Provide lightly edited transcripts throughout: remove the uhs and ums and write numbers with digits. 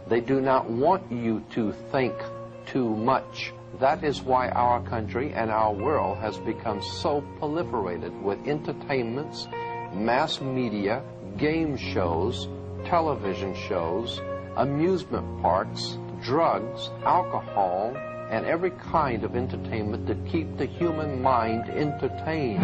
They do not want you to think too much. That is why our country and our world has become so proliferated with entertainments, mass media, game shows, television shows, amusement parks, drugs, alcohol, and every kind of entertainment to keep the human mind entertained.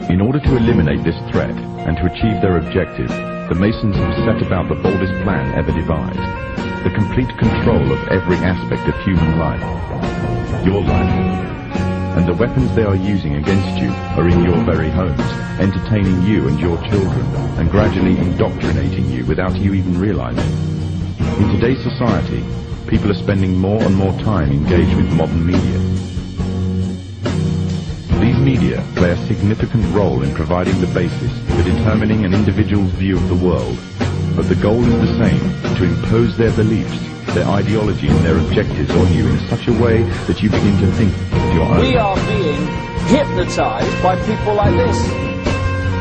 In order to eliminate this threat and to achieve their objective, the Masons have set about the boldest plan ever devised: the complete control of every aspect of human life, your life. And the weapons they are using against you are in your very homes, entertaining you and your children, and gradually indoctrinating you without you even realizing. In today's society, people are spending more and more time engaged with modern media. These media play a significant role in providing the basis for determining an individual's view of the world, but the goal is the same: to impose their beliefs, their ideology and their objectives on you in such a way that you begin to think of your own. We are being hypnotized by people like this.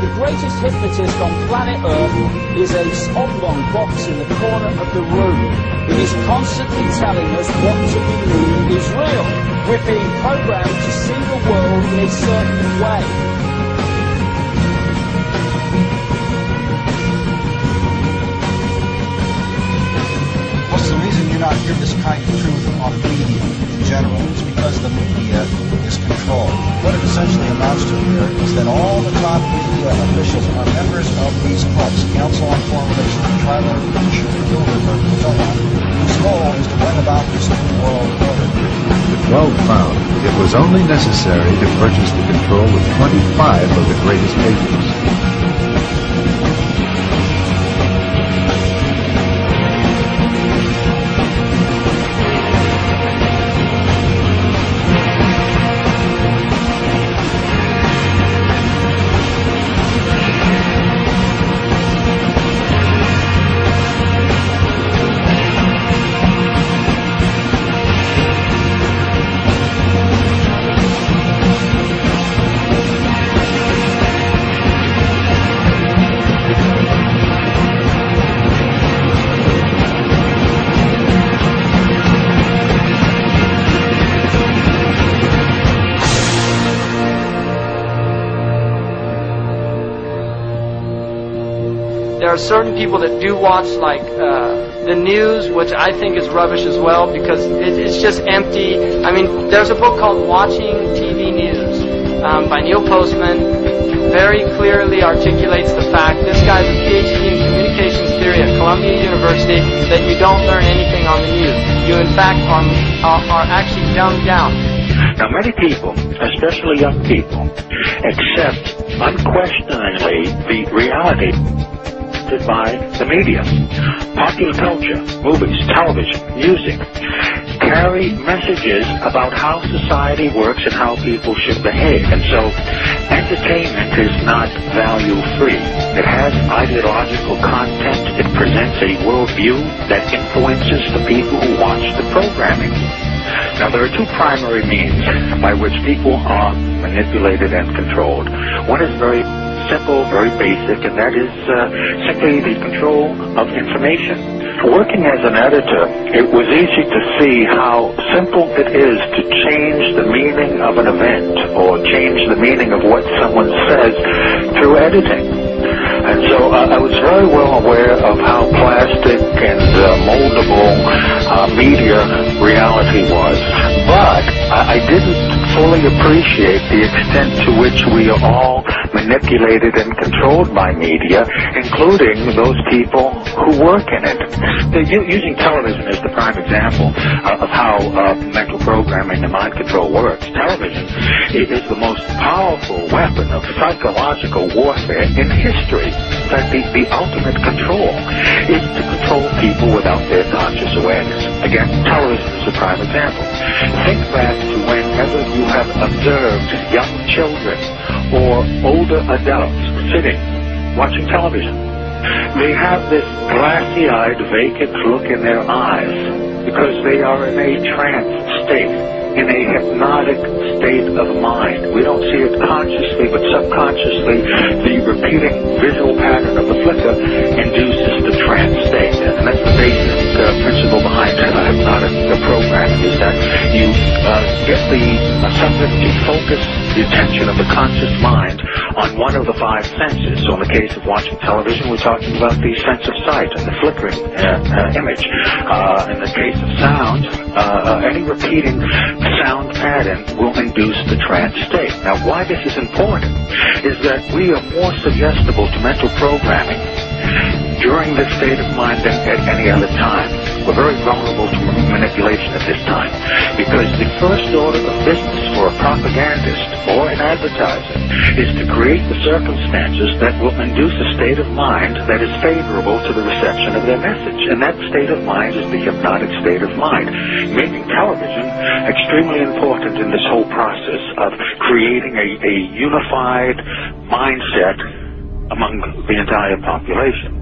The greatest hypnotist on planet Earth is a oblong box in the corner of the room. It is constantly telling us what to believe is real. We're being programmed to see the world in a certain way. What's the reason you're not hear this kind of truth on media in general? It's because the media is controlled. What it essentially amounts to here is that all the top media officials are members of these clubs, Council on Foreign Relations, Tribal Leadership, Bilderberg, and so on, whose goal is to bring about this new world order. The 12 found it was only necessary to purchase the control of 25 of the greatest papers. There are certain people that do watch, like, the news, which I think is rubbish as well, because it's just empty. I mean, there's a book called Watching TV News by Neil Postman. Very clearly articulates the fact, this guy's a PhD in communications theory at Columbia University, that you don't learn anything on the news. You, in fact, are actually dumbed down. Now, many people, especially young people, accept unquestioningly the reality by the media. Popular culture, movies, television, music carry messages about how society works and how people should behave. And so entertainment is not value-free. It has ideological content. It presents a worldview that influences the people who watch the programming. Now, there are two primary means by which people are manipulated and controlled. One is very simple, very basic, and that is simply the control of information. Working as an editor, it was easy to see how simple it is to change the meaning of an event or change the meaning of what someone says through editing. And so I was very well aware of how plastic and moldable media reality was. But I didn't fully appreciate the extent to which we are all manipulated and controlled by media, including those people who work in it. Using television as the prime example of how mental programming and mind control works, television is the most powerful weapon of psychological warfare in history. In fact, the ultimate control is to control people without their conscious awareness. awareness. Again, television is a prime example. Think back to whenever you have observed young children or older adults sitting, watching television. They have this glassy-eyed, vacant look in their eyes because they are in a trance state, in a hypnotic state of mind. We don't see it consciously, but subconsciously, the repeating visual pattern of the flicker induces the trance state. And that's the basic principle behind hypnotic programming, is that you get the subject to focus the attention of the conscious mind on one of the five senses. So in the case of watching television, we're talking about the sense of sight and the flickering image. In the case of sound, any repeating sound pattern will induce the trance state. Now, why this is important is that we are more suggestible to mental programming during this state of mind than at any other time. We're very vulnerable to manipulation at this time because the first order of business for a propagandist or an advertiser is to create the circumstances that will induce a state of mind that is favorable to the reception of their message. And that state of mind is the hypnotic state of mind, making television extremely important in this whole process of creating a unified mindset among the entire population.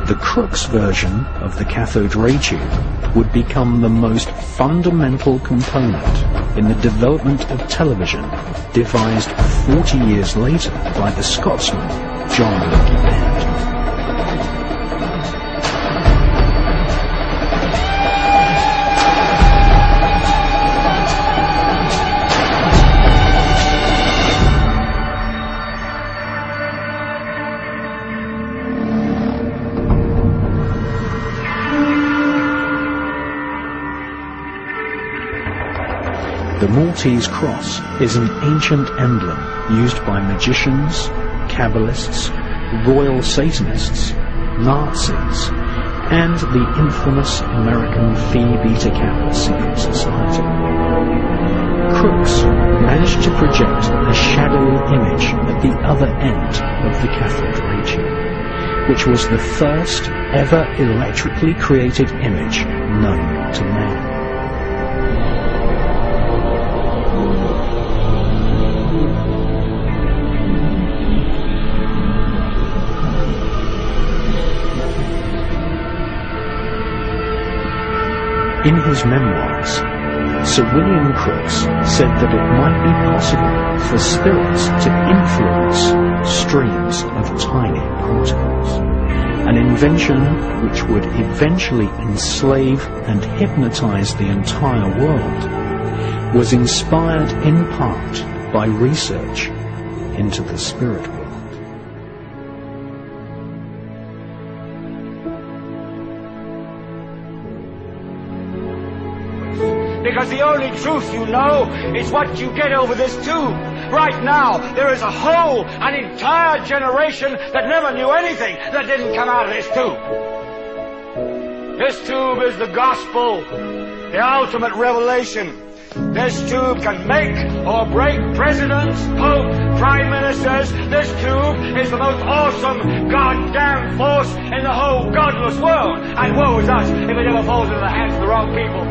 The Crookes version of the cathode ray tube would become the most fundamental component in the development of television, devised 40 years later by the Scotsman John Lecky. The Maltese cross is an ancient emblem used by magicians, Kabbalists, royal Satanists, Nazis, and the infamous American Phi Beta Kappa secret society. Crookes managed to project a shadowy image at the other end of the cathode ray tube, which was the first ever electrically created image known to man. In his memoirs, Sir William Crookes said that it might be possible for spirits to influence streams of tiny particles, an invention which would eventually enslave and hypnotize the entire world, was inspired in part by research into the spirit world. Because the only truth you know is what you get over this tube. Right now, there is an entire generation that never knew anything that didn't come out of this tube. This tube is the gospel, the ultimate revelation. This tube can make or break presidents, pope, prime ministers. This tube is the most awesome goddamn force in the whole godless world. And woe is us if it ever falls into the hands of the wrong people.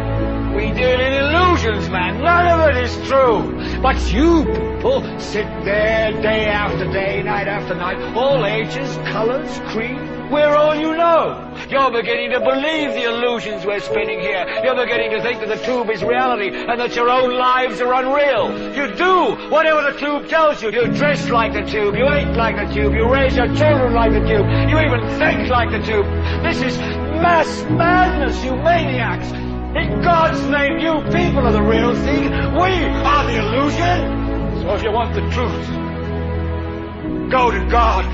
We deal in illusions, man. None of it is true. But you people sit there day after day, night after night, all ages, colors, creed. We're all you know. You're beginning to believe the illusions we're spinning here. You're beginning to think that the tube is reality and that your own lives are unreal. You do whatever the tube tells you. You dress like the tube. You eat like the tube. You raise your children like the tube. You even think like the tube. This is mass madness, you maniacs. In God's name, you people are the real thing. We are the illusion. So if you want the truth, go to God.